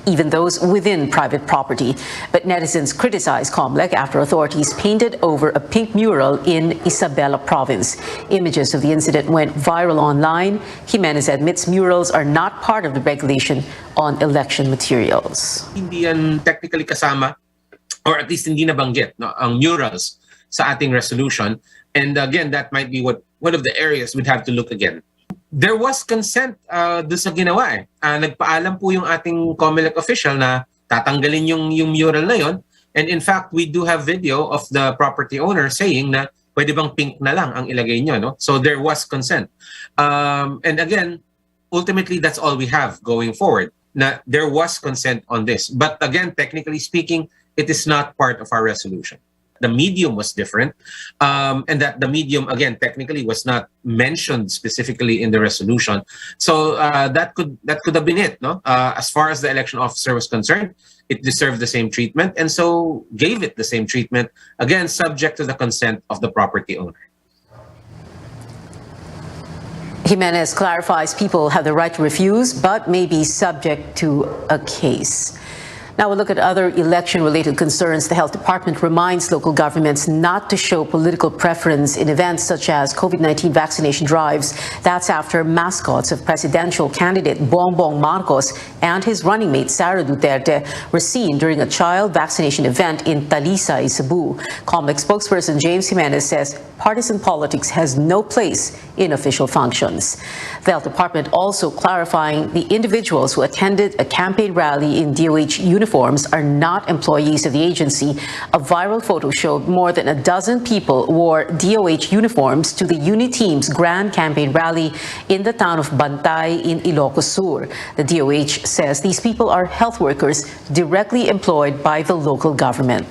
even those within private property. But netizens criticized COMELEC after authorities painted over a pink mural in Isabela province. Images of the incident went viral online. Jimenez admits murals are not part of the regulation on election materials. Hindi yan technically kasama, or at least hindi nabanggit, no, ang murals sa ating resolution. And again, that might be one of the areas we'd have to look again. There was consent doon sa ginawa eh. Nagpaalam po yung ating COMELEC official na tatanggalin yung mural na yon. And in fact, we do have video of the property owner saying na pwede bang pink na lang ang ilagay nyo. No? So there was consent. And again, ultimately, that's all we have going forward. Na there was consent on this. But again, technically speaking, it is not part of our resolution. The medium was different, and that the medium, again, technically was not mentioned specifically in the resolution. So that could have been it. No, as far as the election officer was concerned, it deserved the same treatment, and so gave it the same treatment. Again, subject to the consent of the property owner. Jimenez clarifies people have the right to refuse, but may be subject to a case. Now we'll look at other election-related concerns. The Health Department reminds local governments not to show political preference in events such as COVID-19 vaccination drives. That's after mascots of presidential candidate Bongbong Marcos and his running mate Sara Duterte were seen during a child vaccination event in Talisay, Cebu. COMELEC spokesperson James Jimenez says partisan politics has no place in official functions. The Health Department also clarifying the individuals who attended a campaign rally in DOH uniforms are not employees of the agency. A viral photo showed more than a dozen people wore DOH uniforms to the Uniteam's grand campaign rally in the town of Bantay in Ilocos Sur. The DOH says these people are health workers directly employed by the local government.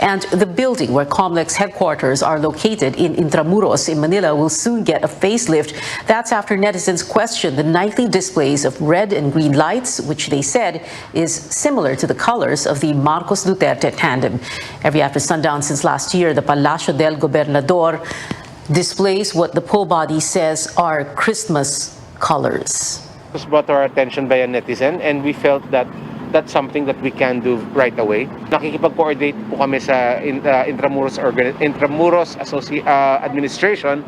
And the building where COMELEC's headquarters are located in Intramuros in Manila will soon get a facelift. That's after netizens questioned the nightly displays of red and green lights, which they said is similar to the colors of the Marcos-Duterte tandem. Every after sundown since last year, the Palacio del Gobernador displays what the poll body says are Christmas colors. It was brought to our attention by a netizen, and we felt that that's something that we can do right away. Nakikipag-coordinate po kami sa Intramuros administration,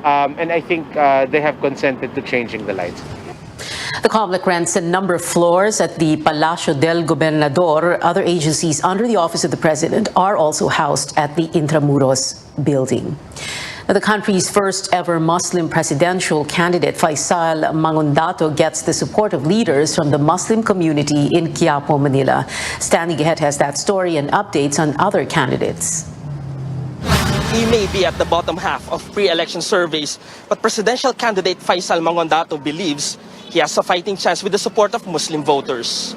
and I think they have consented to changing the lights. The COMELEC rents a number of floors at the Palacio del Gobernador. Other agencies under the Office of the President are also housed at the Intramuros building. Now, the country's first ever Muslim presidential candidate, Faisal Mangundato, gets the support of leaders from the Muslim community in Quiapo, Manila. Standing Ahead has that story and updates on other candidates. He may be at the bottom half of pre-election surveys, but presidential candidate Faisal Mangundato believes he has a fighting chance with the support of Muslim voters.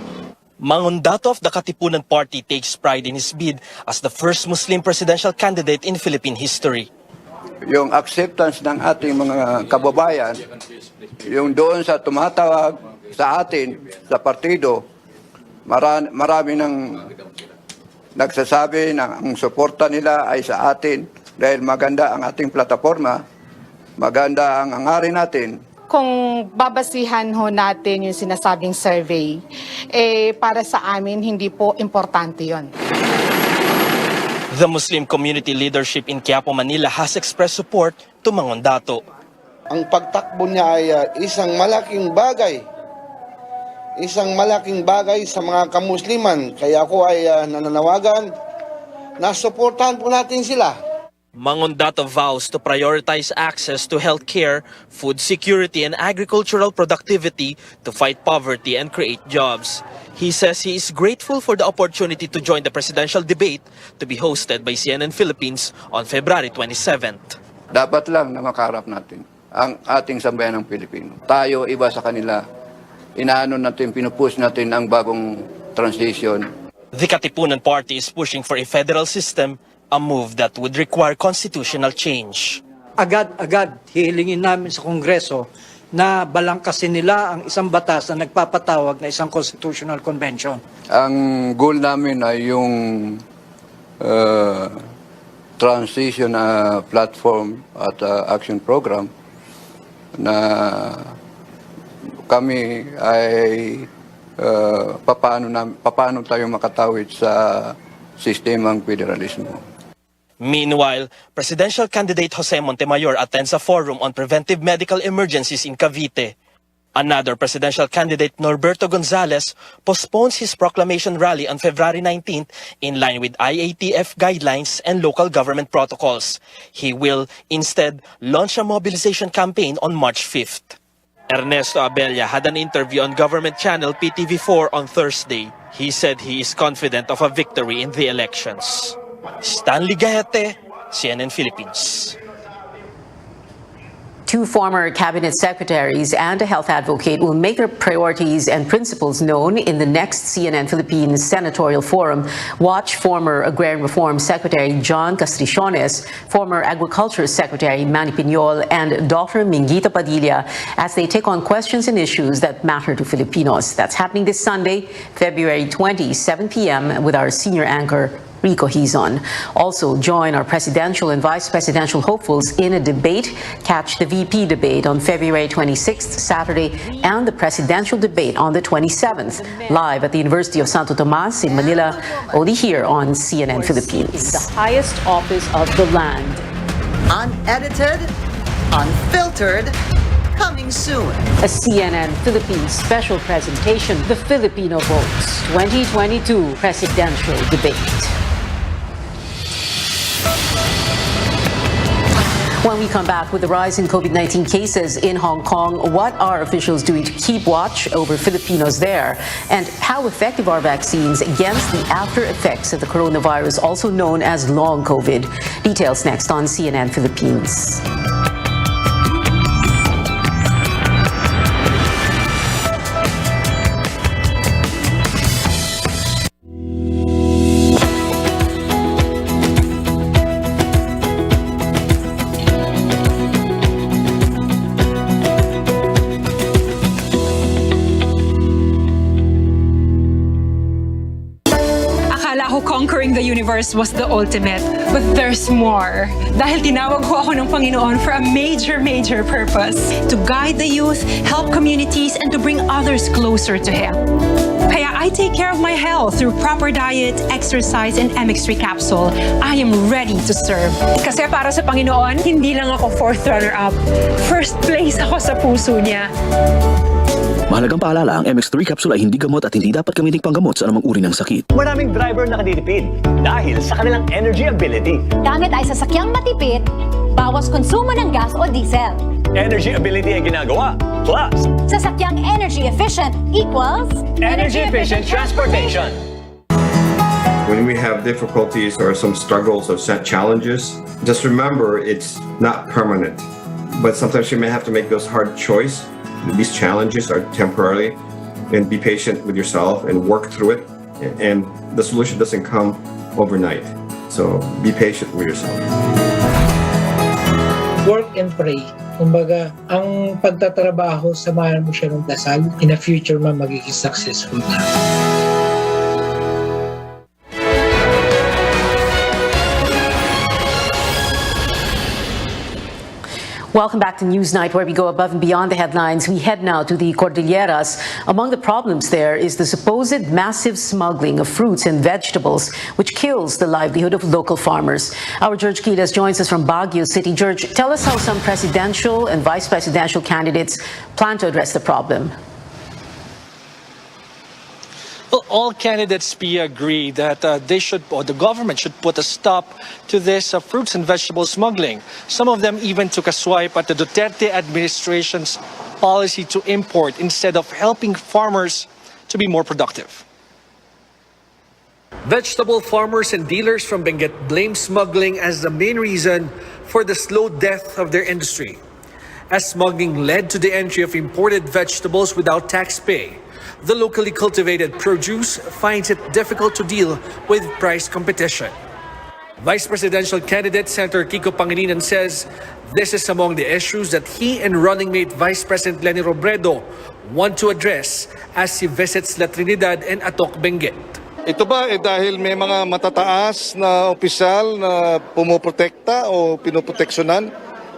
Mangundato of the Katipunan Party takes pride in his bid as the first Muslim presidential candidate in Philippine history. Yung acceptance ng ating mga kababayan, yung doon sa tumatawag sa atin, sa partido, marami nang nagsasabi na ang suporta nila ay sa atin dahil maganda ang ating plataforma, maganda ang hangarin natin. Kung babasihan ho natin yung sinasabing survey, para sa amin hindi po importante yon. The Muslim community leadership in Quiapo, Manila has expressed support to Mangundato. Ang pagtakbo niya ay isang malaking bagay sa mga kamusliman. Kaya ako ay nananawagan na suportahan po natin sila. Mangundato vows to prioritize access to health care, food security, and agricultural productivity to fight poverty and create jobs. He says he is grateful for the opportunity to join the presidential debate to be hosted by CNN Philippines on February 27th. Dapat lang na makaharap natin ang ating sambayan ng Pilipino. Tayo iba sa kanila. Inaano natin, pinupush natin ang bagong transition. The Katipunan Party is pushing for a federal system, a move that would require constitutional change. Agad-agad hihilingin namin sa Kongreso na balangkasin nila ang isang batas na nagpapatawag na isang constitutional convention. Ang goal namin ay yung transition platform at action program na kami ay paano tayo makatawid sa sistemang federalismo. Meanwhile, presidential candidate Jose Montemayor attends a forum on preventive medical emergencies in Cavite. Another presidential candidate, Norberto Gonzales, postpones his proclamation rally on February 19th in line with IATF guidelines and local government protocols. He will instead launch a mobilization campaign on March 5th. Ernesto Abella had an interview on government channel PTV4 on Thursday. He said he is confident of a victory in the elections. Stanley Gahete, CNN Philippines. Two former cabinet secretaries and a health advocate will make their priorities and principles known in the next CNN Philippines Senatorial Forum. Watch former Agrarian Reform Secretary John Castriciones, former Agriculture Secretary Manny Piñol, and Dr. Mingita Padilla as they take on questions and issues that matter to Filipinos. That's happening this Sunday, February 20, 7 p.m. with our senior anchor, Rico Hizon. Also join our presidential and vice presidential hopefuls in a debate. Catch the VP debate on February 26th, Saturday, and the presidential debate on the 27th, live at the University of Santo Tomas in Manila, only here on CNN Philippines. The highest office of the land. Unedited, unfiltered, coming soon. A CNN Philippines special presentation, The Filipino Votes 2022 Presidential Debate. When we come back, with the rise in COVID-19 cases in Hong Kong, what are officials doing to keep watch over Filipinos there? And how effective are vaccines against the after effects of the coronavirus, also known as long COVID? Details next on CNN Philippines. Conquering the universe was the ultimate, but there's more. Dahil tinawag ho ako ng Panginoon for a major purpose. To guide the youth, help communities, and to bring others closer to Him. Kaya I take care of my health through proper diet, exercise, and MX3 capsule. I am ready to serve. Kasi para sa Panginoon, hindi lang ako fourth runner-up. First place ako sa puso niya. Mahalagang paalala, ang MX3 capsule ay hindi gamot at hindi dapat gamitin panggamot sa anumang uri ng sakit. Maraming driver na nakatitipid dahil sa kanilang energy ability. Gamit ay sasakyang matipid, bawas konsumo ng gas o diesel. Energy ability ang ginagawa, plus sasakyang energy efficient equals energy efficient transportation. When we have difficulties or some struggles or set challenges, just remember it's not permanent. But sometimes you may have to make those hard choices. These challenges are temporary, and be patient with yourself and work through it. And the solution doesn't come overnight. So be patient with yourself. Work and pray. Kumbaga, ang pagtatrabaho, samahan mo siya ng dasal. In the future, magiging successful na. Welcome back to Newsnight, where we go above and beyond the headlines. We head now to the Cordilleras. Among the problems there is the supposed massive smuggling of fruits and vegetables, which kills the livelihood of local farmers. Our George Quiles joins us from Baguio City. George, tell us how some presidential and vice presidential candidates plan to address the problem. Well, all candidates agree that the government should put a stop to this fruits and vegetable smuggling. Some of them even took a swipe at the Duterte administration's policy to import instead of helping farmers to be more productive. Vegetable farmers and dealers from Benguet blame smuggling as the main reason for the slow death of their industry, as smuggling led to the entry of imported vegetables without tax pay. The locally cultivated produce finds it difficult to deal with price competition. Vice presidential candidate Senator Kiko Pangilinan says this is among the issues that he and running mate Vice President Leni Robredo want to address as he visits La Trinidad and Atok Benguet. Ito ba dahil may mga matataas na opisyal na pumoprotekta o pinoproteksyonan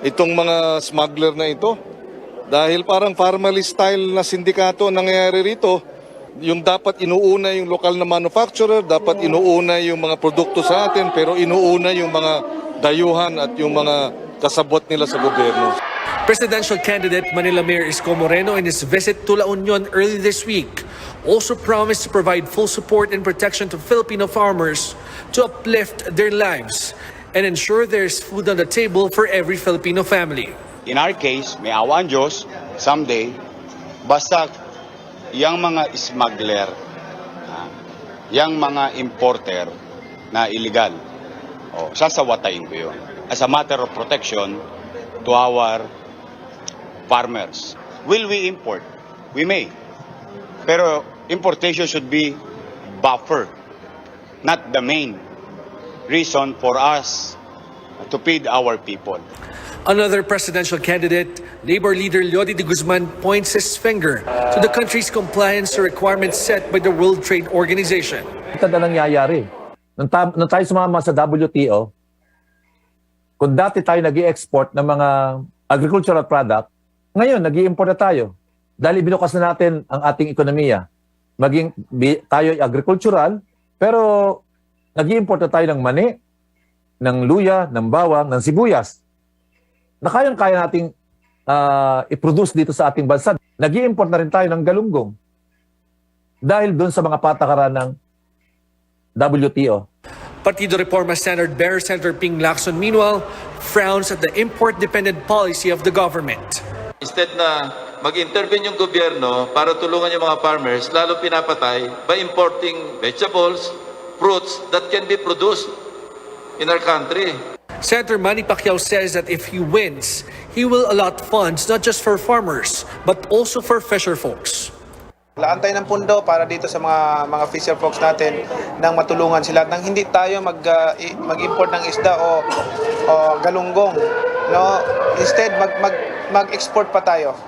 itong mga smuggler na ito? Dahil parang family style na sindikato nangyayari rito Yung dapat inuuna yung lokal na manufacturer, dapat inuuna yung mga produkto sa atin, pero inuuna yung mga dayuhan at yung mga kasabot nila sa gobyerno. Presidential candidate Manila Mayor Isko Moreno in his visit to La Union early this week also promised to provide full support and protection to Filipino farmers to uplift their lives and ensure there's food on the table for every Filipino family. In our case, may awa ang Diyos, someday, basta yung mga smuggler, yung mga importer na illegal, sasawatayin ko yun. As a matter of protection to our farmers. Will we import? We may. Pero importation should be buffer, not the main reason for us to feed our people. Another presidential candidate, Labor leader Leody de Guzman, points his finger to the country's compliance to requirements set by the World Trade Organization. Ito na nangyayari. Nung tayo sumama sa WTO, kung dati tayo nag-i-export ng mga agricultural product, ngayon nag-i-import na tayo. Dahil binukas na natin ang ating ekonomiya. Tayo ay agricultural, pero nag-i-import na tayo ng mani, ng luya, ng bawang, ng sibuyas. Na kayang-kaya nating i-produce dito sa ating bansa. Nag-i-import na rin tayo ng galunggong dahil doon sa mga patakaran ng WTO. Partido Reforma Standard Bearer Senator Ping Lacson, meanwhile, frowns at the import-dependent policy of the government. Instead na mag-intervene yung gobyerno para tulungan yung mga farmers, lalo pinapatay by importing vegetables, fruits that can be produced in our country. Senator Manny Pacquiao says that if he wins, he will allot funds not just for farmers, but also for fisher folks. Laan tayo ng pundo para dito sa mga fisher folks natin nang matulungan sila nang hindi tayo mag-import ng isda o galunggong. No? Instead, mag-export pa tayo.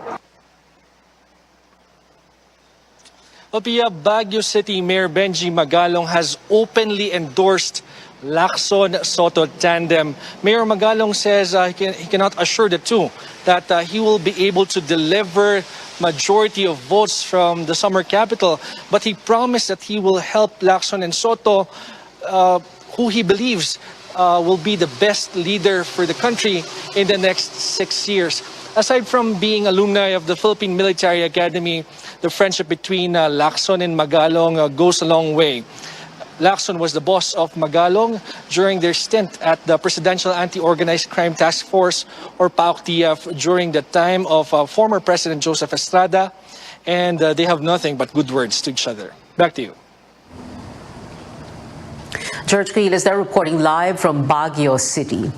Opia, Baguio City Mayor Benji Magalong has openly endorsed Lacson Soto tandem. Mayor Magalong says he cannot assure the two that he will be able to deliver majority of votes from the summer capital, but he promised that he will help Lacson and Soto, who he believes will be the best leader for the country in the next 6 years. Aside from being alumni of the Philippine Military Academy, the friendship between Lacson and Magalong goes a long way. Lacson was the boss of Magalong during their stint at the Presidential Anti-Organized Crime Task Force, or PAOK-TF, during the time of former President Joseph Estrada, and they have nothing but good words to each other. Back to you. George Creel is there reporting live from Baguio City.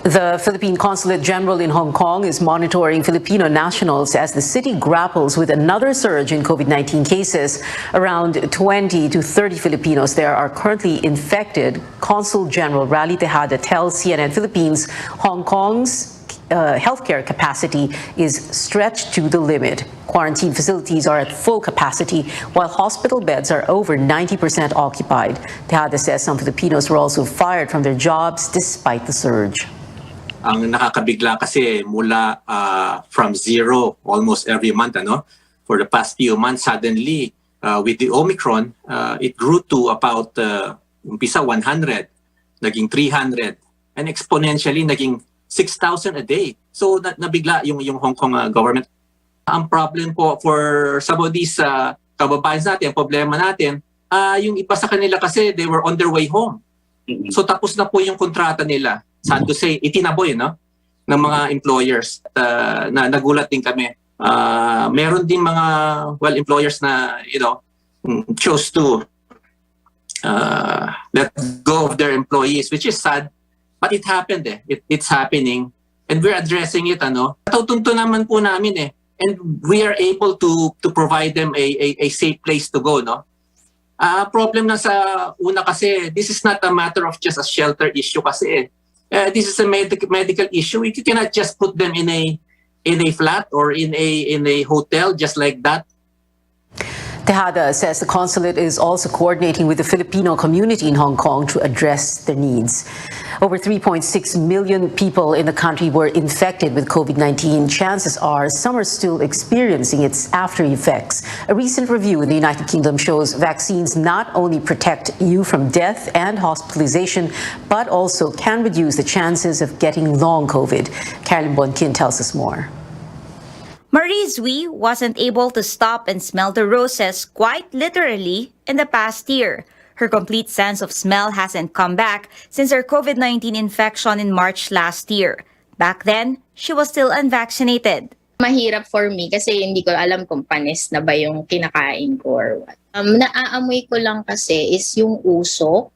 The Philippine Consulate General in Hong Kong is monitoring Filipino nationals as the city grapples with another surge in COVID-19 cases. Around 20 to 30 Filipinos there are currently infected. Consul General Rally Tejada tells CNN Philippines Hong Kong's healthcare capacity is stretched to the limit. Quarantine facilities are at full capacity, while hospital beds are over 90% occupied. Tejada says some Filipinos were also fired from their jobs despite the surge. Ang nakakabigla kasi mula from zero almost every month, for the past few months, suddenly with the Omicron, it grew to about umpisa 100, naging 300, and exponentially naging 6,000 a day. So nabigla yung Hong Kong government. Ang problem po for some of these kababayan natin, ang problema natin, yung iba sa kanila kasi they were on their way home. So tapos na po yung kontrata nila. Sad to say, itinaboy ng mga employers na nagulat din kami. Meron din mga employers na chose to let go of their employees, which is sad, but it happened it's happening, and we're addressing it. Natutunto naman po namin and we are able to provide them a safe place to go. Problem na sa una kasi, this is not a matter of just a shelter issue kasi. This is a medical issue. You cannot just put them in a flat or in a hotel just like that. Tejada says the consulate is also coordinating with the Filipino community in Hong Kong to address their needs. Over 3.6 million people in the country were infected with COVID-19. Chances are some are still experiencing its after effects. A recent review in the United Kingdom shows vaccines not only protect you from death and hospitalization, but also can reduce the chances of getting long COVID. Carolyn Bonkin tells us more. Marie Zui wasn't able to stop and smell the roses quite literally in the past year. Her complete sense of smell hasn't come back since her COVID-19 infection in March last year. Back then, she was still unvaccinated. Mahirap for me kasi hindi ko alam kung panis na ba yung kinakain ko or what. Naaamoy ko lang kasi is yung usok.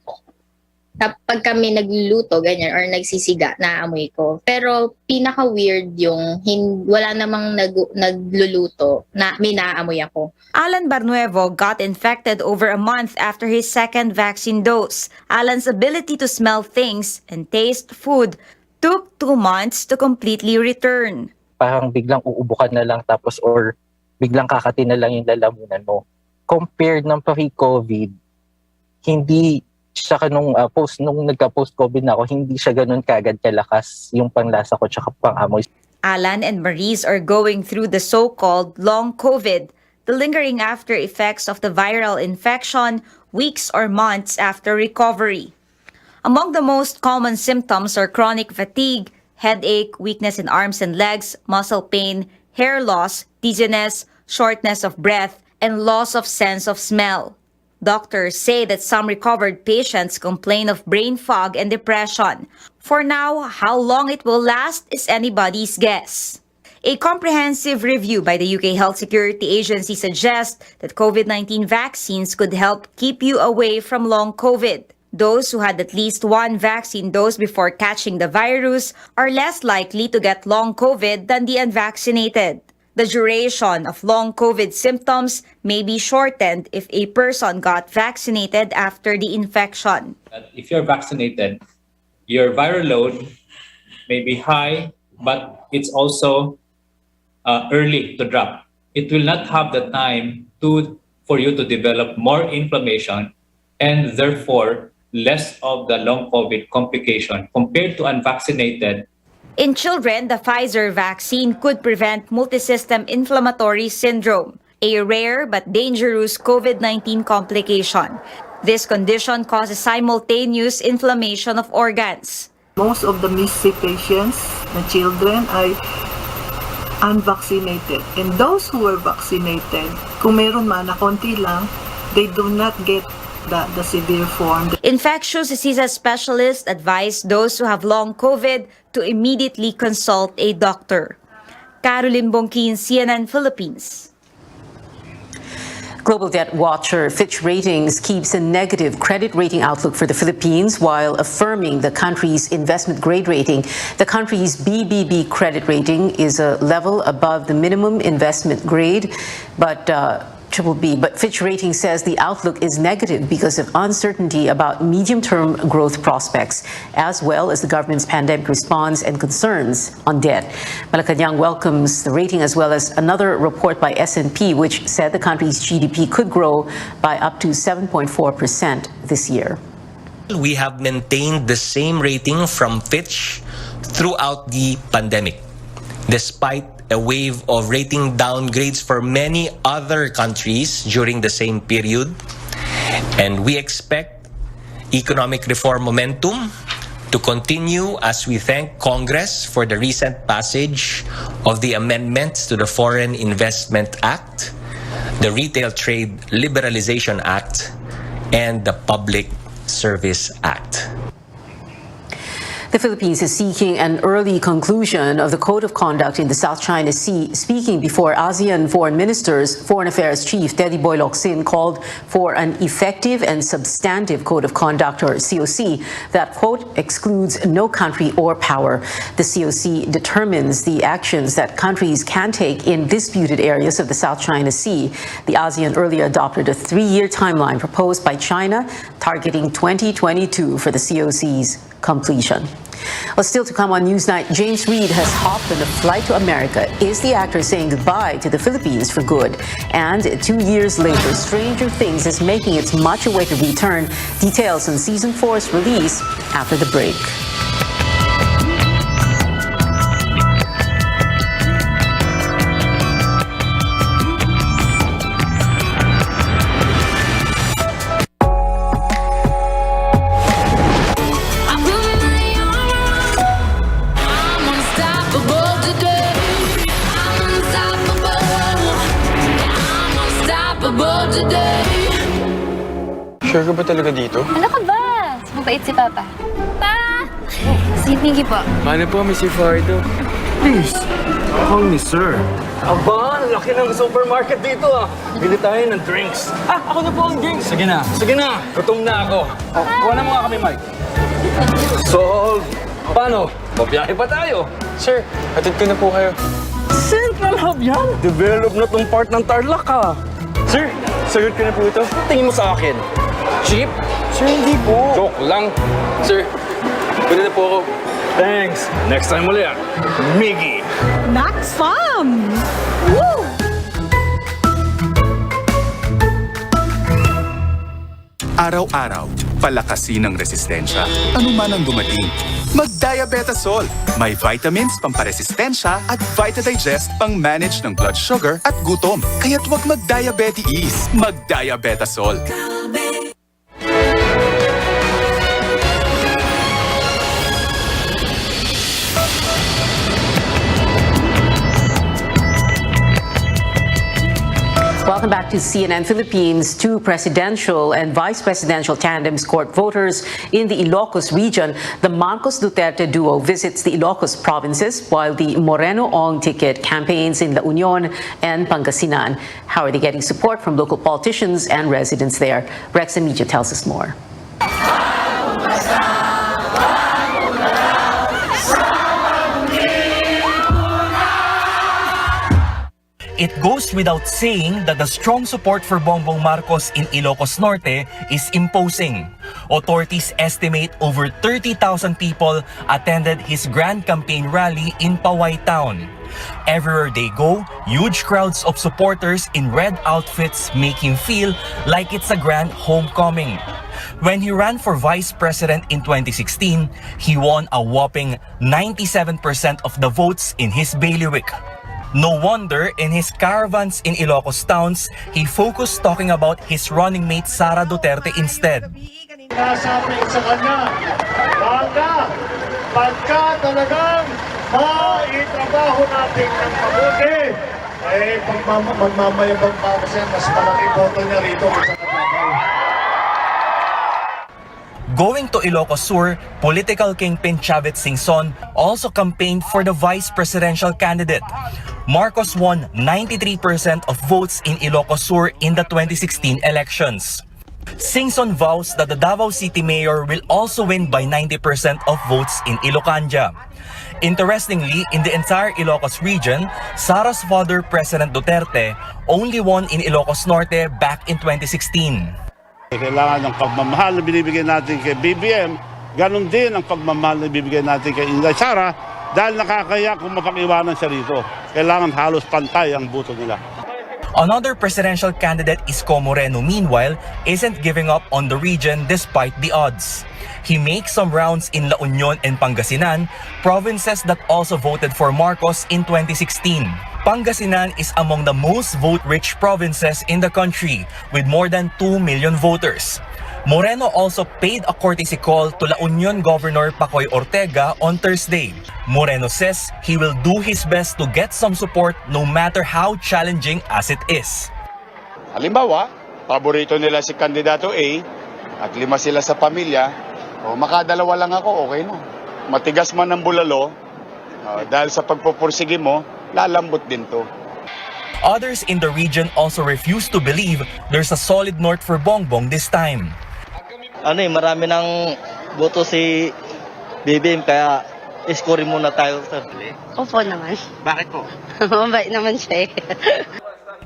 Kapag kami nagluluto, ganyan, or nagsisiga, naaamoy ko. Pero pinaka-weird yung wala namang nagluluto na may naaamoy ako. Alan Barnuevo got infected over a month after his second vaccine dose. Alan's ability to smell things and taste food took 2 months to completely return. Parang biglang uubukan na lang tapos or biglang kakati na lang yung lalamunan mo. Compared ng pre-COVID, hindi siya nung nagka-post-COVID na ako, hindi siya ganun kagad kalakas yung panglasa ko tsaka pang-amoy. Alan and Maurice are going through the so-called long COVID, the lingering after effects of the viral infection weeks or months after recovery. Among the most common symptoms are chronic fatigue, headache, weakness in arms and legs, muscle pain, hair loss, dizziness, shortness of breath, and loss of sense of smell. Doctors say that some recovered patients complain of brain fog and depression. For now, how long it will last is anybody's guess. A comprehensive review by the UK Health Security Agency suggests that COVID-19 vaccines could help keep you away from long COVID. Those who had at least one vaccine dose before catching the virus are less likely to get long COVID than the unvaccinated. The duration of long COVID symptoms may be shortened if a person got vaccinated after the infection. If you're vaccinated, your viral load may be high, but it's also early to drop. It will not have the time for you to develop more inflammation and therefore less of the long COVID complication compared to unvaccinated. In children, the Pfizer vaccine could prevent multisystem inflammatory syndrome, a rare but dangerous COVID-19 complication. This condition causes simultaneous inflammation of organs. Most of the MIS-C patients, the children, are unvaccinated. And those who were vaccinated, kung meron man na konti lang, they do not get the severe form. Infectious diseases specialists advise those who have long COVID to immediately consult a doctor. Carolyn Bonkin, CNN Philippines. Global debt watcher Fitch Ratings keeps a negative credit rating outlook for the Philippines while affirming the country's investment grade rating. The country's BBB credit rating is a level above the minimum investment grade, but Fitch Ratings says the outlook is negative because of uncertainty about medium-term growth prospects, as well as the government's pandemic response and concerns on debt. Malacanang welcomes the rating as well as another report by S&P, which said the country's GDP could grow by up to 7.4% this year. We have maintained the same rating from Fitch throughout the pandemic, despite a wave of rating downgrades for many other countries during the same period. And we expect economic reform momentum to continue as we thank Congress for the recent passage of the amendments to the Foreign Investment Act, the Retail Trade Liberalization Act, and the Public Service Act. The Philippines is seeking an early conclusion of the Code of Conduct in the South China Sea. Speaking before ASEAN Foreign Ministers, Foreign Affairs Chief Teddy Boy Locsin called for an effective and substantive Code of Conduct, or COC, that, quote, excludes no country or power. The COC determines the actions that countries can take in disputed areas of the South China Sea. The ASEAN earlier adopted a 3-year timeline proposed by China targeting 2022 for the COC's completion. Well, still to come on Newsnight, James Reid has hopped on a flight to America. Is the actor saying goodbye to the Philippines for good? And 2 years later, Stranger Things is making its much-awaited return. Details on Season 4's release after the break. Sure ka ba talaga dito? Ano ka ba? Mabait si Papa. Pa! Sige po. Paano po, Miss Ricardo? Please, call me sir. Aba, ang laki ng supermarket dito ah. Bili tayo ng drinks. Ako na po ang drinks. Sige na. Gutom na ako. Kuha na mga kami, Mike. So, paano? Pabiyahe pa tayo. Sir, hatid ko na po kayo. Central Hub yan. Develop na tong part ng Tarlac ah. Sir, sagot ko na po ito. Tingin mo sa akin. Cheap? Sir, hindi po. Joke lang. Sir, pwede na po ako. Thanks. Next time ulit. Miggy. That's fun! Woo! Araw-araw, palakasin ang resistensya. Ano man ang dumating. Mag-Diabetasol. May vitamins pamparesistensya at Vitadigest pang-manage ng blood sugar at gutom. Kaya't huwag mag-diabetes. Mag-Diabetasol. Welcome back to CNN Philippines. Two presidential and vice presidential tandems court voters in the Ilocos region. The Marcos-Duterte duo visits the Ilocos provinces while the Moreno-Ong ticket campaigns in La Union and Pangasinan. How are they getting support from local politicians and residents there? Rex Amicia tells us more. It goes without saying that the strong support for Bongbong Marcos in Ilocos Norte is imposing. Authorities estimate over 30,000 people attended his grand campaign rally in Paway Town. Everywhere they go, huge crowds of supporters in red outfits make him feel like it's a grand homecoming. When he ran for vice president in 2016, he won a whopping 97% of the votes in his bailiwick. No wonder in his caravans in Ilocos towns, he focused talking about his running mate Sara Duterte instead. Nasabi sa kanya, pagka talagang maitrabaho natin ng mabuti, magmamayabang pa kasi mas malaki boto niya rito sa katrabaho. Going to Ilocos Sur, political kingpin Chavit Singson also campaigned for the vice presidential candidate. Marcos won 93% of votes in Ilocos Sur in the 2016 elections. Singson vows that the Davao City Mayor will also win by 90% of votes in Ilocanja. Interestingly, in the entire Ilocos region, Sara's father, President Duterte, only won in Ilocos Norte back in 2016. Kailangan ng pagmamahal na binibigay natin kay BBM, ganun din ang pagmamahal na binibigay natin kay Inday Sara dahil nakakaya kung mapakiwanan siya rito. Kailangan halos pantay ang buto nila. Another presidential candidate, Isko Moreno, meanwhile, isn't giving up on the region despite the odds. He makes some rounds in La Union and Pangasinan, provinces that also voted for Marcos in 2016. Pangasinan is among the most vote-rich provinces in the country, with more than 2 million voters. Moreno also paid a courtesy call to La Union Governor Pacoy Ortega on Thursday. Moreno says he will do his best to get some support no matter how challenging as it is. Halimbawa, paborito nila si Kandidato A at 5 sila sa pamilya, o makadalawa lang ako, okay na. Matigas man ang bulalo, dahil sa pagpupursige mo, lalambot din to. Others in the region also refuse to believe there's a solid north for Bongbong this time. Marami ng boto si BBM kaya iskorin muna tayo. Opo naman. Bakit po? Mabait naman siya eh.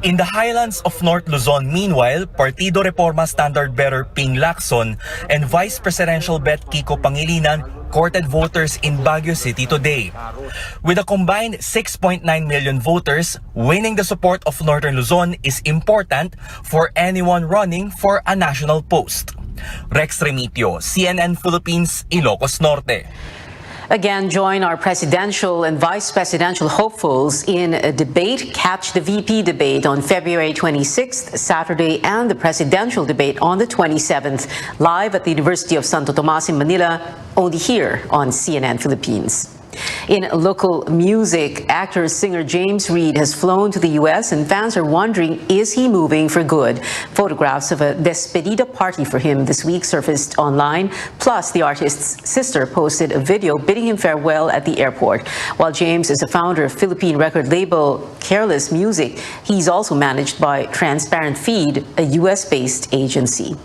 In the highlands of North Luzon, meanwhile, Partido Reforma standard-bearer Ping Lacson and Vice Presidential bet Kiko Pangilinan courted voters in Baguio City today. With a combined 6.9 million voters, winning the support of Northern Luzon is important for anyone running for a national post. Rex Remitio, CNN Philippines, Ilocos Norte. Again, join our presidential and vice presidential hopefuls in a debate. Catch the VP debate on February 26th, Saturday, and the presidential debate on the 27th, live at the University of Santo Tomas in Manila, only here on CNN Philippines. In local music, actor-singer James Reid has flown to the U.S. and fans are wondering, is he moving for good? Photographs of a despedida party for him this week surfaced online. Plus, the artist's sister posted a video bidding him farewell at the airport. While James is a founder of Philippine record label Careless Music, he's also managed by Transparent Feed, a U.S.-based agency.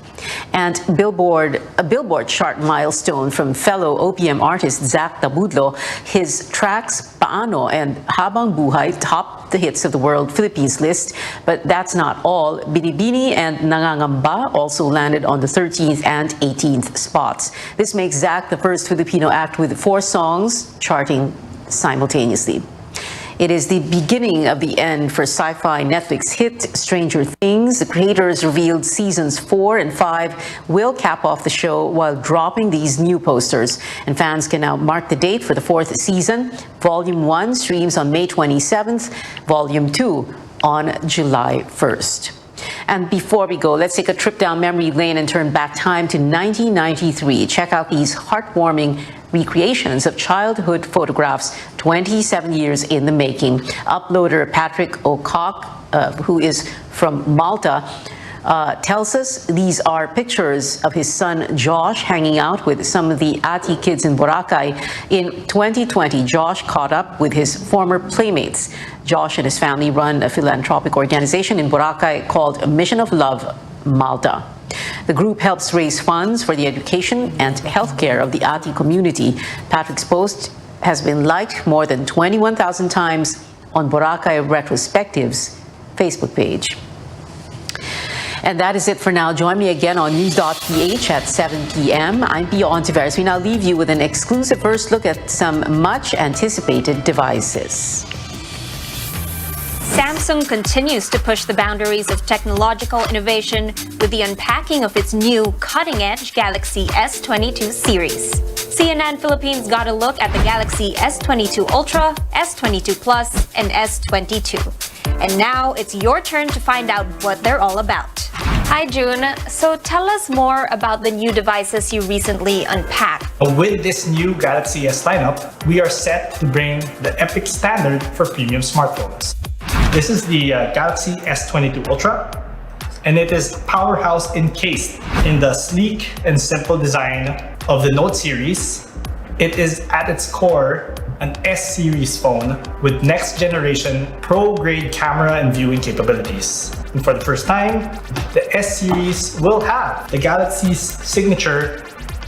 And a Billboard chart milestone from fellow OPM artist Zach Tabudlo. His tracks Paano and Habang Buhay topped the hits of the World Philippines list. But that's not all. Binibini and Nangangamba also landed on the 13th and 18th spots. This makes Zach the first Filipino act with 4 songs charting simultaneously. It is the beginning of the end for sci-fi Netflix hit Stranger Things. The creators revealed seasons 4 and 5 will cap off the show while dropping these new posters. And fans can now mark the date for the 4th season. Volume 1 streams on May 27th, Volume 2 on July 1st. And before we go, let's take a trip down memory lane and turn back time to 1993. Check out these heartwarming recreations of childhood photographs 27 years in the making. Uploader Patrick Ocock, who is from Malta, tells us these are pictures of his son Josh hanging out with some of the Ati kids in Boracay. In 2020, Josh caught up with his former playmates. Josh and his family run a philanthropic organization in Boracay called Mission of Love Malta. The group helps raise funds for the education and healthcare of the Ati community. Patrick's post has been liked more than 21,000 times on Boracay Retrospective's Facebook page. And that is it for now. Join me again on news.ph at 7 p.m. I'm Pio Ontiveros. We now leave you with an exclusive first look at some much anticipated devices. Samsung continues to push the boundaries of technological innovation with the unpacking of its new cutting-edge Galaxy S22 series. CNN Philippines got a look at the Galaxy S22 Ultra, S22 Plus, and S22. And now it's your turn to find out what they're all about. Hi June, so tell us more about the new devices you recently unpacked. With this new Galaxy S lineup, we are set to bring the epic standard for premium smartphones. This is the Galaxy S22 Ultra, and it is powerhouse encased in the sleek and simple design of the Note series. It is at its core an S-series phone with next-generation pro-grade camera and viewing capabilities. And for the first time, the S-series will have the Galaxy's signature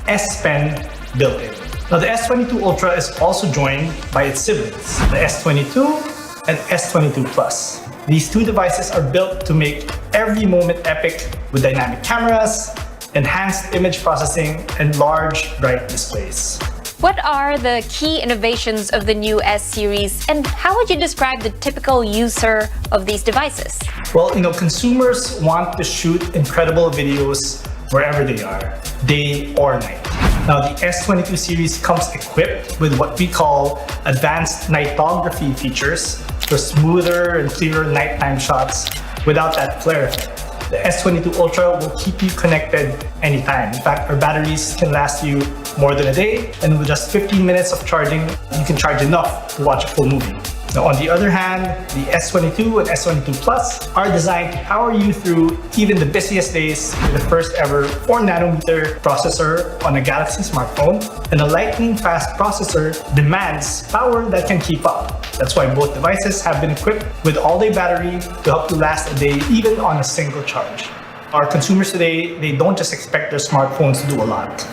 S Pen built in. Now, the S22 Ultra is also joined by its siblings, the S22 and S22 Plus. These two devices are built to make every moment epic with dynamic cameras, enhanced image processing, and large, bright displays. What are the key innovations of the new S-series, and how would you describe the typical user of these devices? Well, consumers want to shoot incredible videos wherever they are, day or night. Now, the S22 series comes equipped with what we call advanced nightography features for smoother and clearer nighttime shots without that flare effect. The S22 Ultra will keep you connected anytime. In fact, our batteries can last you more than a day, and with just 15 minutes of charging, you can charge enough to watch a full movie. Now, on the other hand, the S22 and S22 Plus are designed to power you through even the busiest days with the first ever 4nm processor on a Galaxy smartphone, and a lightning-fast processor demands power that can keep up. That's why both devices have been equipped with all-day battery to help you last a day even on a single charge. Our consumers today, they don't just expect their smartphones to do a lot.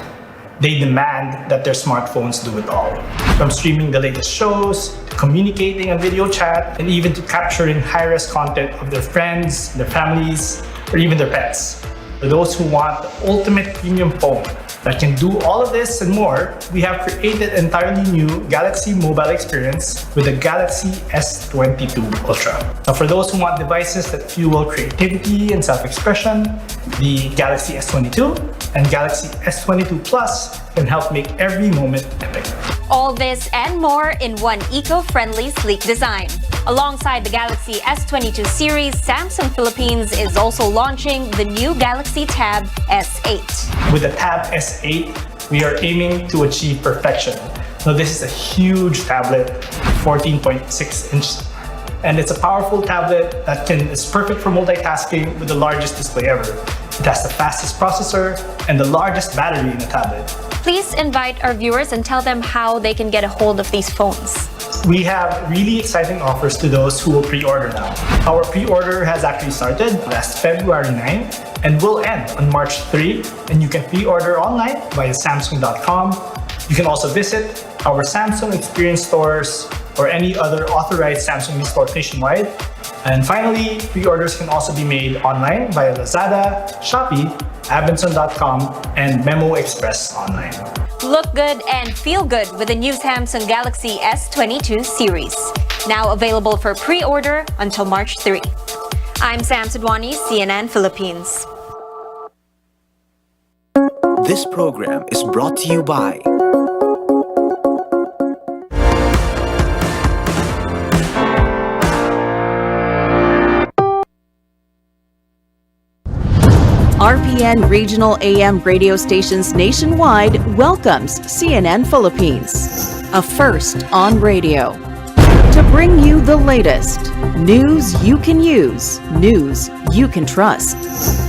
They demand that their smartphones do it all. from streaming the latest shows, to communicating on video chat, and even to capturing high-res content of their friends, their families, or even their pets. For those who want the ultimate premium phone that can do all of this and more, we have created an entirely new Galaxy mobile experience with the Galaxy S22 Ultra. Now, for those who want devices that fuel creativity and self-expression, the Galaxy S22 and Galaxy S22 Plus can help make every moment epic. All this and more in one eco-friendly, sleek design. Alongside the Galaxy S22 series, Samsung Philippines is also launching the new Galaxy Tab S8. With the Tab S8, we are aiming to achieve perfection. Now, this is a huge tablet, 14.6 inches, and it's a powerful tablet that is perfect for multitasking with the largest display ever. It has the fastest processor and the largest battery in the tablet. Please invite our viewers and tell them how they can get a hold of these phones. We have really exciting offers to those who will pre-order now. Our pre-order has actually started last February 9 and will end on March 3, and you can pre-order online via Samsung.com. You can also visit our Samsung Experience stores or any other authorized Samsung store nationwide. And finally, pre-orders can also be made online via Lazada, Shopee, Amazon.com, and Memo Express online. Look good and feel good with the new Samsung Galaxy S22 series. Now available for pre-order until March 3. I'm Sam Sidwani, CNN Philippines. This program is brought to you by RPN Regional AM radio stations nationwide welcomes CNN Philippines, a first on radio, to bring you the latest news you can use, news you can trust.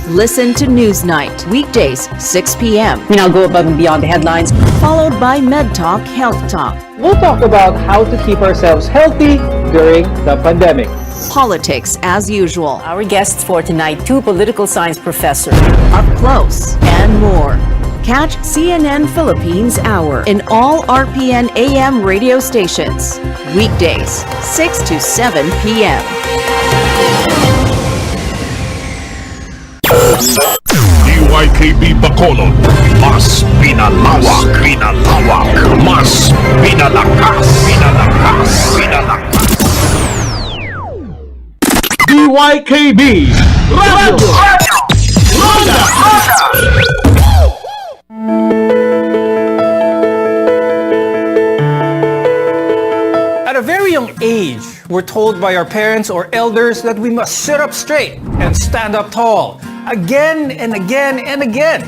Listen to Newsnight, weekdays, 6 p.m. We now go above and beyond the headlines, followed by Med Talk, Health Talk. We'll talk about how to keep ourselves healthy during the pandemic. Politics as usual. Our guests for tonight, two political science professors. Up close and more. Catch CNN Philippines Hour in all RPN AM radio stations. Weekdays, 6 to 7 p.m. DYKB Bacolod, mas pinalawak, mas pinalakas, pinalakas. DYKB Radio At a very young age, we're told by our parents or elders that we must sit up straight and stand up tall, again and again and again.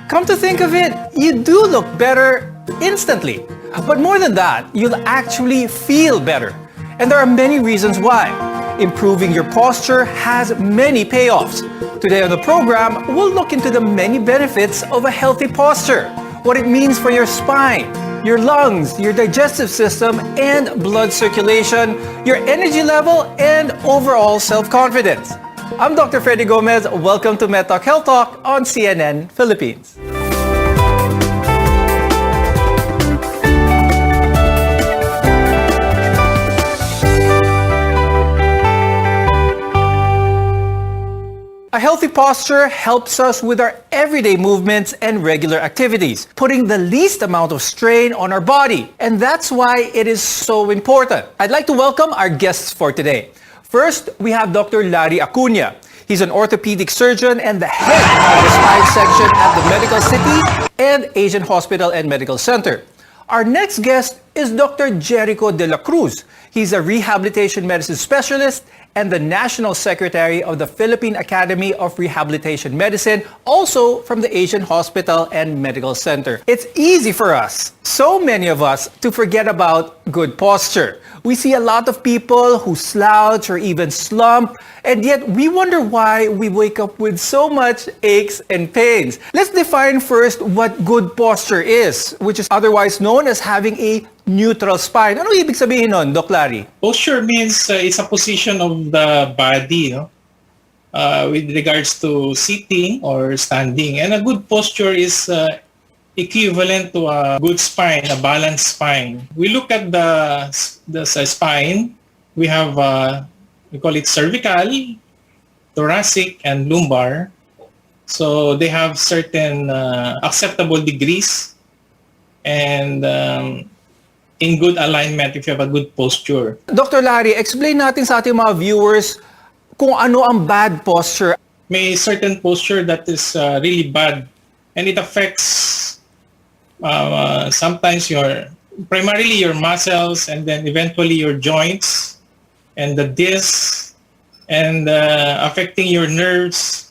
Come to think of it, you do look better instantly. But more than that, you'll actually feel better. And there are many reasons why. Improving your posture has many payoffs. Today on the program, we'll look into the many benefits of a healthy posture, what it means for your spine, your lungs, your digestive system, and blood circulation, your energy level, and overall self-confidence. I'm Dr. Freddy Gomez. Welcome to Med Talk Health Talk on CNN Philippines. A healthy posture helps us with our everyday movements and regular activities, putting the least amount of strain on our body. And that's why it is so important. I'd like to welcome our guests for today. First, we have Dr. Larry Acuna. He's an orthopedic surgeon and the head of the spine section at the Medical City and Asian Hospital and Medical Center. Our next guest is Dr. Jericho de la Cruz. He's a rehabilitation medicine specialist and the National Secretary of the Philippine Academy of Rehabilitation Medicine, also from the Asian Hospital and Medical Center. It's easy for us, so many of us, to forget about good posture. We see a lot of people who slouch or even slump, and yet we wonder why we wake up with so much aches and pains. Let's define first what good posture is, which is otherwise known as having a neutral spine. Ano ibig sabihin nun, Doc Larry? Posture means it's a position of the body, no? With regards to sitting or standing. And a good posture is equivalent to a good spine, a balanced spine. We look at the spine. We have, we call it cervical, thoracic, and lumbar. So they have certain acceptable degrees and in good alignment if you have a good posture. Dr. Larry, explain natin sa ating mga viewers kung ano ang bad posture. May certain posture that is really bad, and it affects sometimes primarily your muscles, and then eventually your joints and the discs, and affecting your nerves.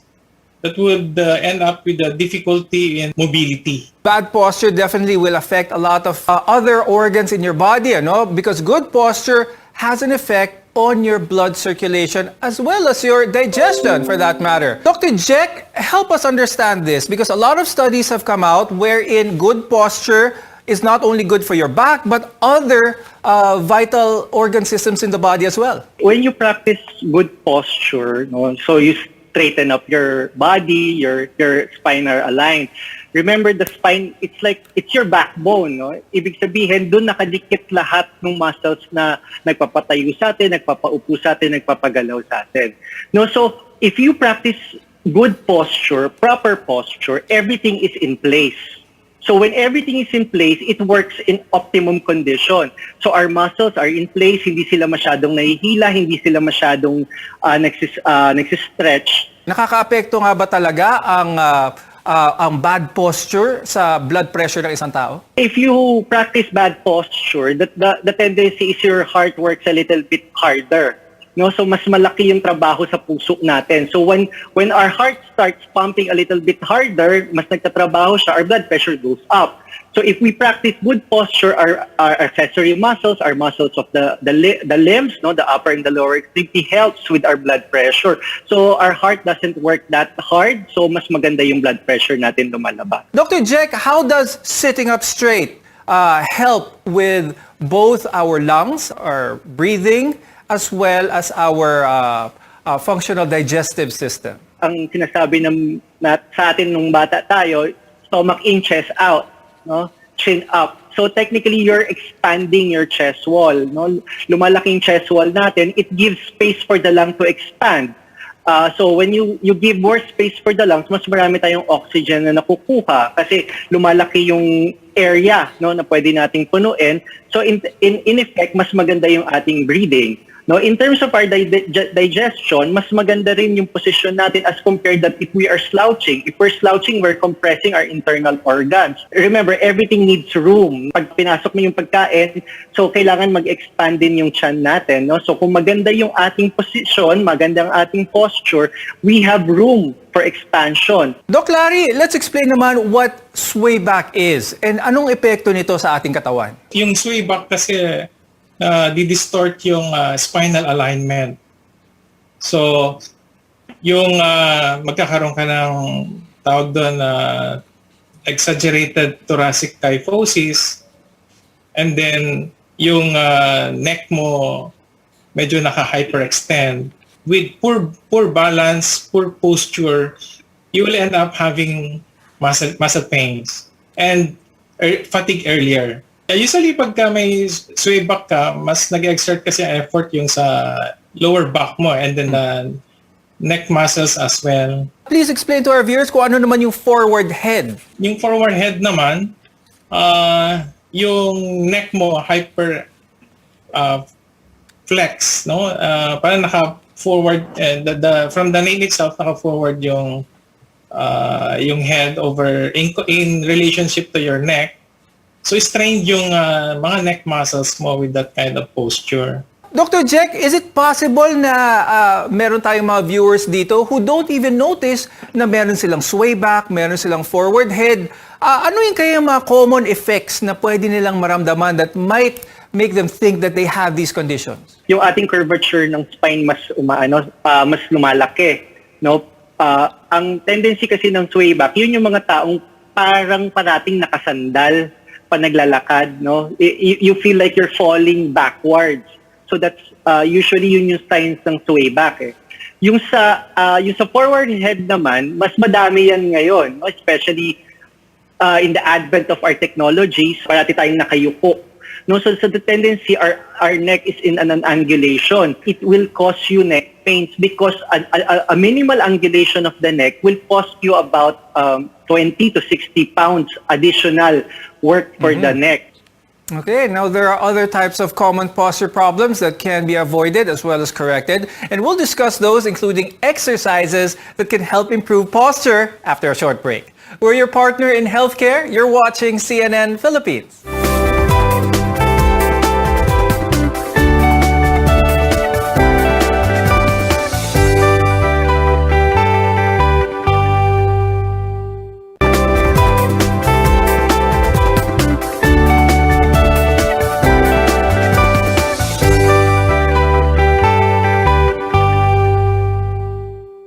That would end up with a difficulty in mobility. Bad posture definitely will affect a lot of other organs in your body, because good posture has an effect on your blood circulation as well as your digestion, for that matter. Dr. Jack, help us understand this, because a lot of studies have come out wherein good posture is not only good for your back, but other vital organ systems in the body as well. When you practice good posture, so you straighten up your body, your spine are aligned. Remember, the spine, it's your backbone, no? Ibig sabihin, doon nakadikit lahat ng muscles na nagpapatayo sa atin, nagpapaupo sa atin, nagpapagalaw sa atin. No, so if you practice good posture, proper posture, everything is in place. So when everything is in place, it works in optimum condition. So our muscles are in place, hindi sila masyadong nahihila, hindi sila masyadong nagsistretch. Nakakaapekto nga ba talaga ang bad posture sa blood pressure ng isang tao? If you practice bad posture, the tendency is your heart works a little bit harder. No, so mas malaki yung trabaho sa puso natin. So when our heart starts pumping a little bit harder, mas nagtatrabaho siya, our blood pressure goes up. So if we practice good posture, our accessory muscles, our muscles of the limbs, no, the upper and the lower extremity, helps with our blood pressure. So our heart doesn't work that hard, so mas maganda yung blood pressure natin lumalabas. Dr. Jack, how does sitting up straight help with both our lungs, our breathing, as well as our functional digestive system? Ang sinasabi sa atin nung bata tayo, stomach in, chest out, no? Chin up. So technically, you're expanding your chest wall. No? Lumalaking chest wall natin, it gives space for the lung to expand. So when you give more space for the lungs, mas marami tayong oxygen na nakukuha kasi lumalaki yung area, no, na pwede nating punuin. So in effect, mas maganda yung ating breathing. No, in terms of our digestion, mas maganda rin yung position natin as compared that if we are slouching. If we're slouching, we're compressing our internal organs. Remember, everything needs room. Pag pinasok mo yung pagkain, so kailangan mag-expand din yung tiyan natin. No? So kung maganda yung ating position, maganda ang ating posture, we have room for expansion. Doc Larry, let's explain naman what sway back is and anong epekto nito sa ating katawan. Yung sway back kasi di-distort yung spinal alignment. So, yung magkakaroon ka ng tawag doon exaggerated thoracic kyphosis, and then yung neck mo medyo naka-hyperextend. With poor balance, poor posture, you will end up having muscle pains and fatigue earlier. Usually, pagka may sway back ka, mas nag-exert kasi effort yung sa lower back mo and then the neck muscles as well. Please explain to our viewers kung ano naman yung forward head. Yung forward head naman, yung neck mo hyper flex, no? Parang naka-forward, from the name itself, naka-forward yung head over in relationship to your neck. So, strained yung mga neck muscles mo with that kind of posture. Dr. Jack, is it possible na meron tayong mga viewers dito who don't even notice na meron silang sway back, meron silang forward head? Ano yung kaya mga common effects na pwede nilang maramdaman that might make them think that they have these conditions? Yung ating curvature ng spine mas lumalaki, no? Ang tendency kasi ng sway back, yun yung mga taong parang parating nakasandal pa naglalakad, no? You feel like you're falling backwards. So that's usually yun yung signs ng sway back. Yung sa forward head naman, mas madami yan ngayon, no? Especially in the advent of our technologies, parati tayong nakayuko. No, so the tendency, our neck is in an angulation. It will cause you neck pains because a minimal angulation of the neck will cost you about 20 to 60 pounds additional work for the neck. Okay, now there are other types of common posture problems that can be avoided as well as corrected, and we'll discuss those, including exercises that can help improve posture after a short break. We're your partner in healthcare. You're watching CNN Philippines.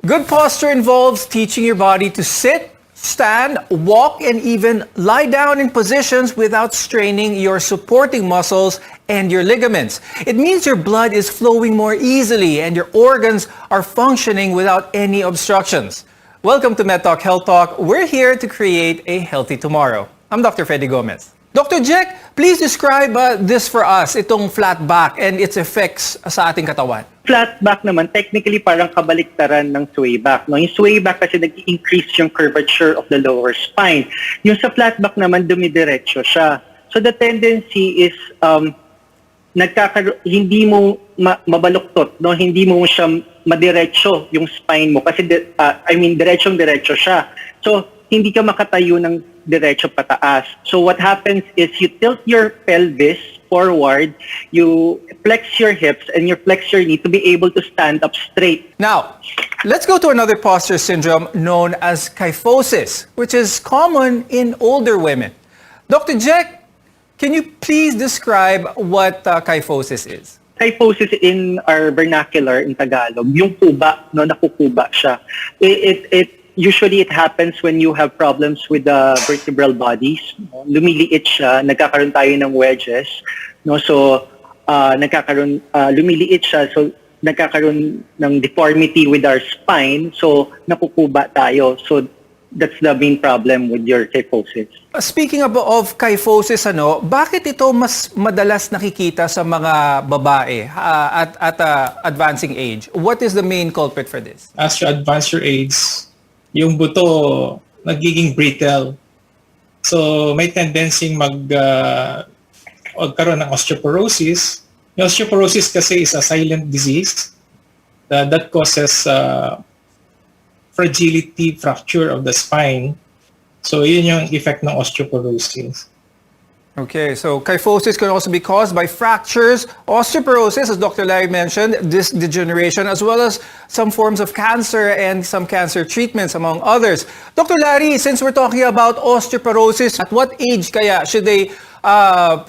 Good posture involves teaching your body to sit, stand, walk, and even lie down in positions without straining your supporting muscles and your ligaments. It means your blood is flowing more easily and your organs are functioning without any obstructions. Welcome to MedTalk Health Talk. We're here to create a healthy tomorrow. I'm Dr. Freddy Gomez. Dr. Jack, please describe this for us, itong flat back and its effects sa ating katawan. Flat back naman, technically parang kabaliktaran ng sway back. No? Yung sway back kasi nag-increase yung curvature of the lower spine. Yung sa flat back naman, dumidiretso siya. So the tendency is hindi mo mabaluktot, no? Hindi mo siya madiretso yung spine mo kasi diretsong-diretso siya. So hindi ka makatayo ng diretso pataas. So what happens is you tilt your pelvis forward, you flex your hips, and you flex your knee to be able to stand up straight. Now, let's go to another posture syndrome known as kyphosis, which is common in older women. Dr. Jack, can you please describe what kyphosis is? Kyphosis in our vernacular in Tagalog, yung kuba, no, nakukuba siya. Usually it happens when you have problems with the vertebral bodies. Lumiliit siya, nagkakaroon tayo ng wedges, no? So lumiliit siya, so nagkakaroon ng deformity with our spine, so nakukuba tayo. So that's the main problem with your kyphosis. Speaking of kyphosis, bakit ito mas madalas nakikita sa mga babae at advancing age? What is the main culprit for this? As you advance your age, yung buto nagiging brittle. So may tendency magkaroon ng osteoporosis. Yung osteoporosis kasi is a silent disease that causes fragility, fracture of the spine. So yun yung effect ng osteoporosis. Okay, so kyphosis can also be caused by fractures, osteoporosis, as Dr. Larry mentioned, disc degeneration, as well as some forms of cancer and some cancer treatments, among others. Dr. Larry, since we're talking about osteoporosis, at what age kaya should they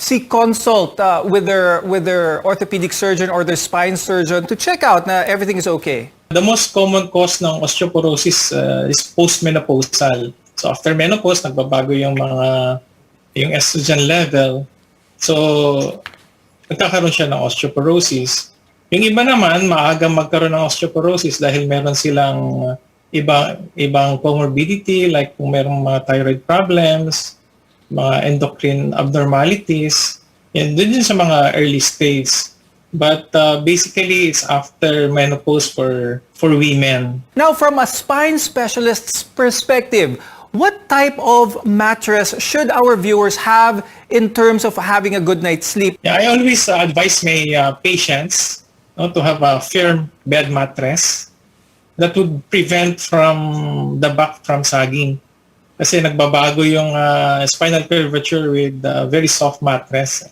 seek consult with their orthopedic surgeon or their spine surgeon to check out na everything is okay? The most common cause ng osteoporosis is postmenopausal. So after menopause, nagbabago yung estrogen level. So, nagkakaroon siya ng osteoporosis. Yung iba naman, maaga magkaroon ng osteoporosis dahil meron silang ibang comorbidity, like kung merong mga thyroid problems, mga endocrine abnormalities, yan, dun sa mga early stage. But basically, it's after menopause for women. Now, from a spine specialist's perspective, what type of mattress should our viewers have in terms of having a good night's sleep? Yeah, I always advise my patients to have a firm bed mattress that would prevent from the back from sagging. Kasi nagbabago yung spinal curvature with a very soft mattress.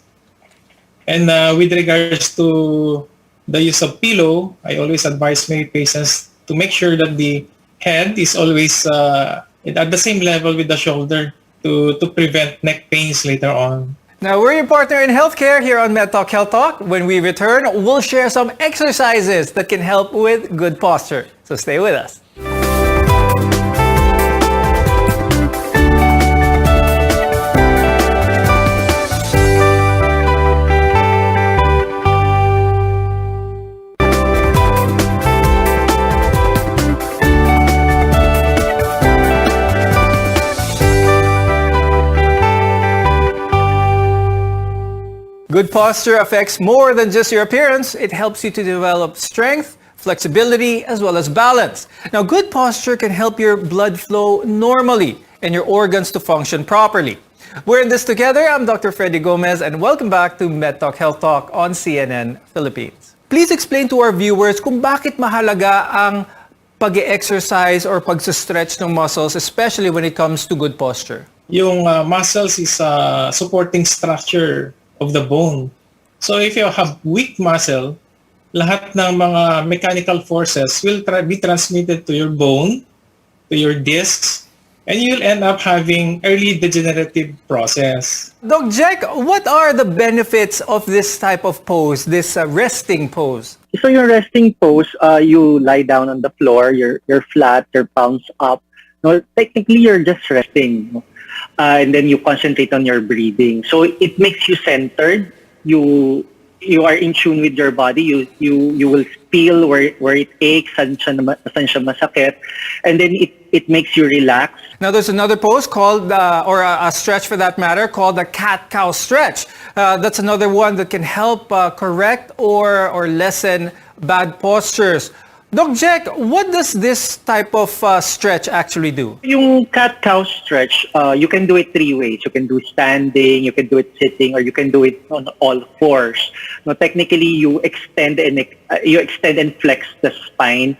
And with regards to the use of pillow, I always advise my patients to make sure that the head is always at the same level with the shoulder to prevent neck pains later on. Now, we're your partner in healthcare here on MedTalk Health Talk. When we return, we'll share some exercises that can help with good posture. So stay with us. Good posture affects more than just your appearance. It helps you to develop strength, flexibility, as well as balance. Now, good posture can help your blood flow normally and your organs to function properly. We're in this together. I'm Dr. Freddy Gomez, and welcome back to MedTalk Health Talk on CNN Philippines. Please explain to our viewers kung bakit mahalaga ang pag-exercise or pag-stretch ng muscles, especially when it comes to good posture. Yung muscles is a supporting structure of the bone. So if you have weak muscle, lahat ng mga mechanical forces will be transmitted to your bone, to your discs, and you'll end up having early degenerative process. Doc Jack, what are the benefits of this type of pose, this resting pose? So your resting pose, you lie down on the floor, you're flat, your palms up. No, technically, you're just resting. And then you concentrate on your breathing. So it makes you centered. You are in tune with your body. You will feel where it aches, saan siya masakit, and then it makes you relax. Now there's another pose called, or a stretch for that matter, called the cat-cow stretch. That's another one that can help correct or lessen bad postures. Doc Jack, what does this type of stretch actually do? Yung cat-cow stretch, you can do it 3 ways. You can do standing, you can do it sitting, or you can do it on all fours. No, technically, you extend and flex the spine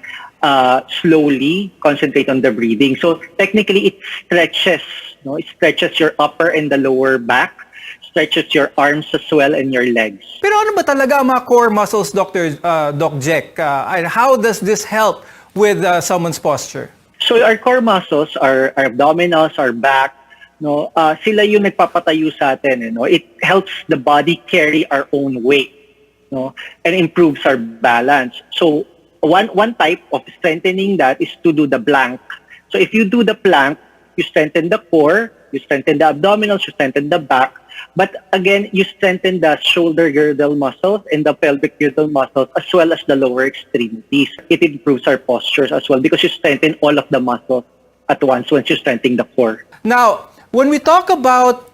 slowly. Concentrate on the breathing. So technically, it stretches. No, it stretches your upper and the lower back. Stretches your arms as well and your legs. Pero ano ba talaga ang mga core muscles, Doc Jack? And how does this help with someone's posture? So our core muscles, our abdominals, our back, no, sila yung nagpapatayo sa atin. No? It helps the body carry our own weight, no, and improves our balance. So one type of strengthening that is to do the plank. So if you do the plank, you strengthen the core, you strengthen the abdominals, you strengthen the back. But again, you strengthen the shoulder girdle muscles and the pelvic girdle muscles as well as the lower extremities. It improves our postures as well because you strengthen all of the muscles at once you strengthen the core. Now, when we talk about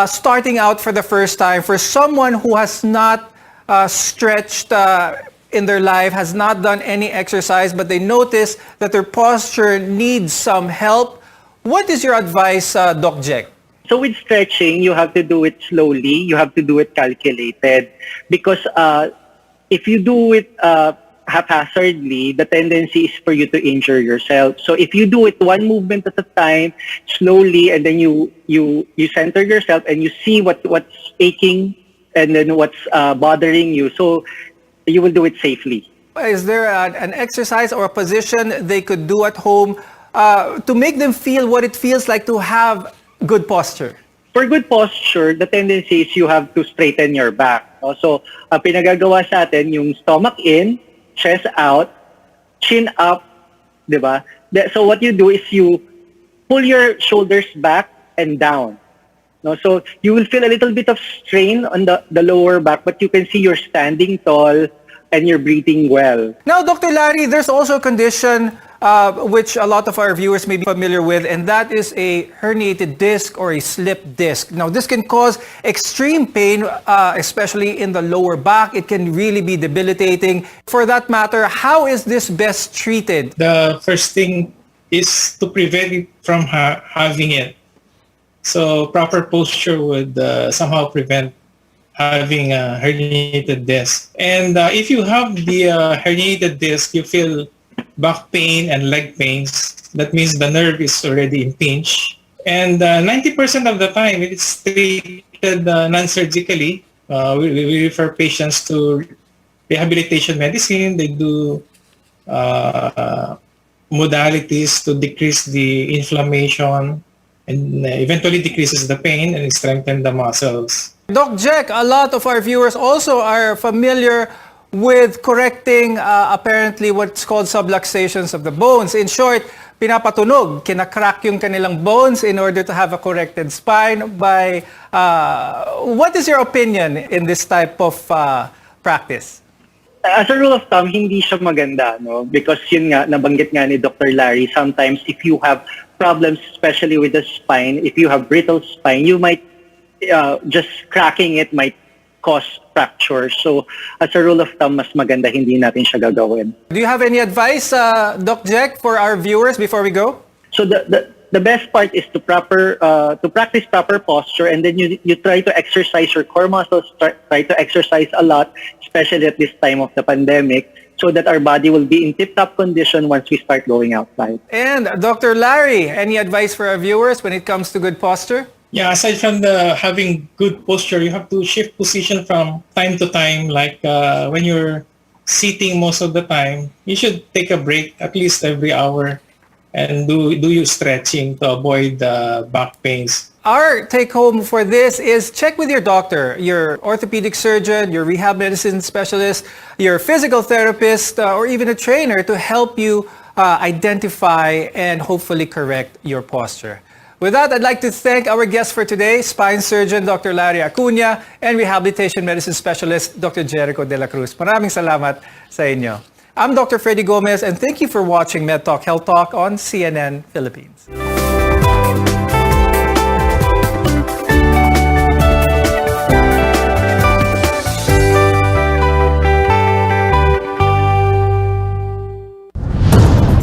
starting out for the first time, for someone who has not stretched in their life, has not done any exercise, but they notice that their posture needs some help, what is your advice, Doc Jack? So with stretching, you have to do it slowly. You have to do it calculated. Because if you do it haphazardly, the tendency is for you to injure yourself. So if you do it one movement at a time, slowly, and then you center yourself and you see what's aching and then what's bothering you. So you will do it safely. Is there an exercise or a position they could do at home to make them feel what it feels like to have good posture? For good posture, the tendency is you have to straighten your back. No? So, ang pinagagawa sa atin, yung stomach in, chest out, chin up, di ba? So what you do is you pull your shoulders back and down. No? So you will feel a little bit of strain on the lower back, but you can see you're standing tall and you're breathing well. Now, Dr. Larry, there's also a condition which a lot of our viewers may be familiar with, and that is a herniated disc or a slip disc. Now, this can cause extreme pain, especially in the lower back. It can really be debilitating. For that matter, how is this best treated? The first thing is to prevent it from having it. So proper posture would somehow prevent having a herniated disc. And if you have the herniated disc, you feel back pain and leg pains. That means the nerve is already impinged. And 90% of the time, it's treated non-surgically. We refer patients to rehabilitation medicine. They do modalities to decrease the inflammation and eventually decreases the pain and strengthen the muscles. Doc Jack, a lot of our viewers also are familiar with correcting apparently what's called subluxations of the bones. In short, pinapatunog, kinakrack yung kanilang bones in order to have a corrected spine by, what is your opinion in this type of practice? As a rule of thumb, hindi siya maganda, no? Because yun nga, nabanggit nga ni Dr. Larry, sometimes if you have problems, especially with the spine, if you have brittle spine, you might, just cracking it might cause fractures. So as a rule of thumb, mas maganda hindi natin siya gagawin. Do you have any advice, Doc Jack, for our viewers before we go? So the best part is to practice proper posture, and then you try to exercise your core muscles, try to exercise a lot, especially at this time of the pandemic, so that our body will be in tip-top condition once we start going outside. And Dr. Larry, any advice for our viewers when it comes to good posture? Yeah, aside from the having good posture, you have to shift position from time to time. Like when you're sitting most of the time, you should take a break at least every hour and do your stretching to avoid back pains. Our take home for this is check with your doctor, your orthopedic surgeon, your rehab medicine specialist, your physical therapist, or even a trainer to help you identify and hopefully correct your posture. With that, I'd like to thank our guests for today, spine surgeon Dr. Larry Acuña and rehabilitation medicine specialist Dr. Jericho De La Cruz. Maraming salamat sa inyo. I'm Dr. Freddy Gomez, and thank you for watching MedTalk Health Talk on CNN Philippines.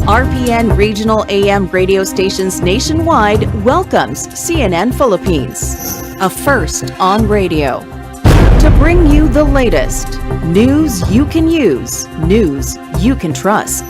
RPN Regional AM radio stations nationwide welcomes CNN Philippines, a first on radio. To bring you the latest news you can use, news you can trust.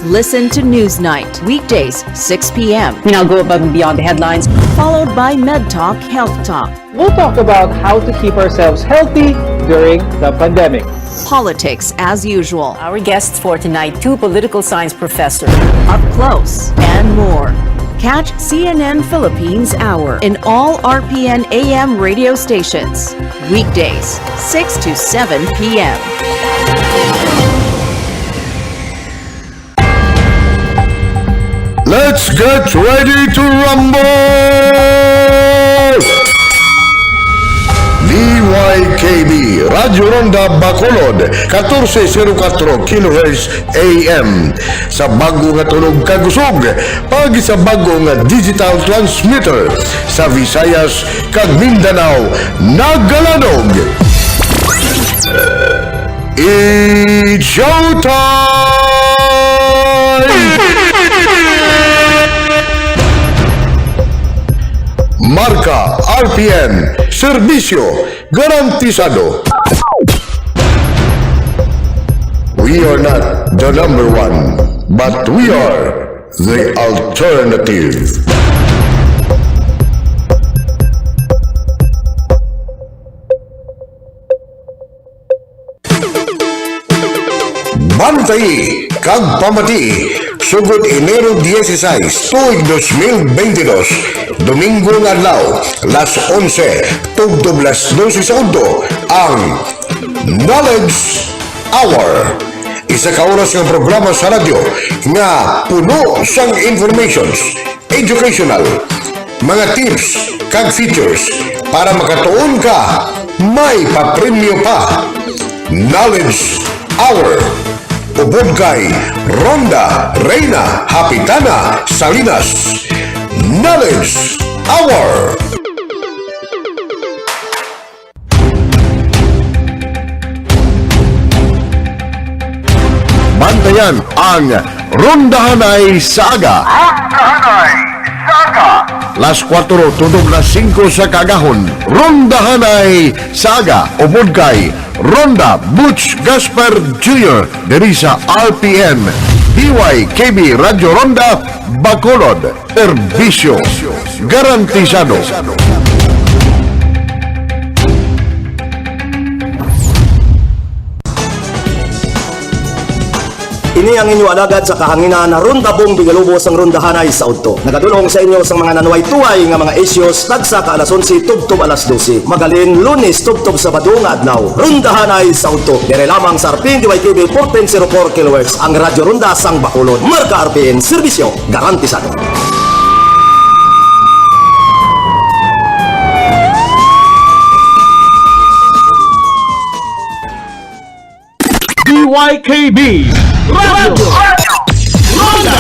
Listen to Newsnight, weekdays, 6 p.m. We now go above and beyond the headlines. Followed by MedTalk Health Talk. We'll talk about how to keep ourselves healthy during the pandemic. Politics as usual. Our guests for tonight, two political science professors. Up close and more. Catch CNN Philippines Hour in all RPN AM radio stations. Weekdays, 6 to 7 p.m. Let's get ready to rumble! DYKB Radyo Ronda Bacolod 1404 kHz AM sa bago nga tunog kagusog pag sa bago nga digital transmitter sa Visayas kag Mindanao nagalanog. It's showtime! Marka RPN, serbisyo garantisado. We are not the number one, but we are the alternative. Bantay kag pamati sugod Enero 16 tuig 2022 Domingo nga adlaw las 11 tugtog las 12 segundo ang Knowledge Hour, isa ka oras ng programa sa radyo nga puno sang informations, educational, mga tips kag features para makatuon ka may papremyo pa. Knowledge Hour ubod kay Ronda Reyna Hapitana Salinas. Knowledge Hour. Bantayan ang Rondahanay Saga. Rondahanay Saga. Las 4 tudog las 5 sa kagahon. Rondahanay Saga ubod kay Ronda Butch Gaspar Jr. diri sa RPN DYKB Radyo Ronda Bacolod. Serbisyo garantisado. Ini ang inyo alagad sa kahanginan na Ronda Bong Bigalubos ang Rondahanay sa Udto. Nagadulong sa inyo sa mga nanuway-tuway nga mga issues tagsa ka alas 11 tubtob alas 12. Magaling Lunes tubtob Sabado nga adlaw. Rondahanay sa Udto. Dire lamang sa RPN DYKB 1404 kHz ang Radyo Ronda sang Bacolod. Marka RPN, serbisyo garantisado. DYKB Radio Ronda.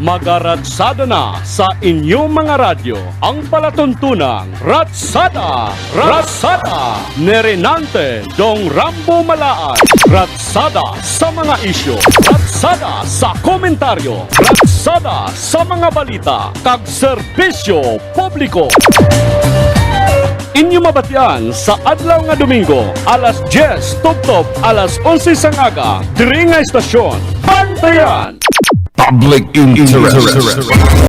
Magaratsada na sa inyong mga radyo ang palatuntunang Ratsada! Ratsada! Nerenante dong Rambo Malaan. Ratsada sa mga isyo. Ratsada sa komentaryo. Ratsada sa mga balita. Kag serbisyo publiko. Inyo mabatyan sa adlaw nga Domingo, alas 10 tubtob, alas 11 sangaga, diri nga istasyon. Bantayan! Public interest.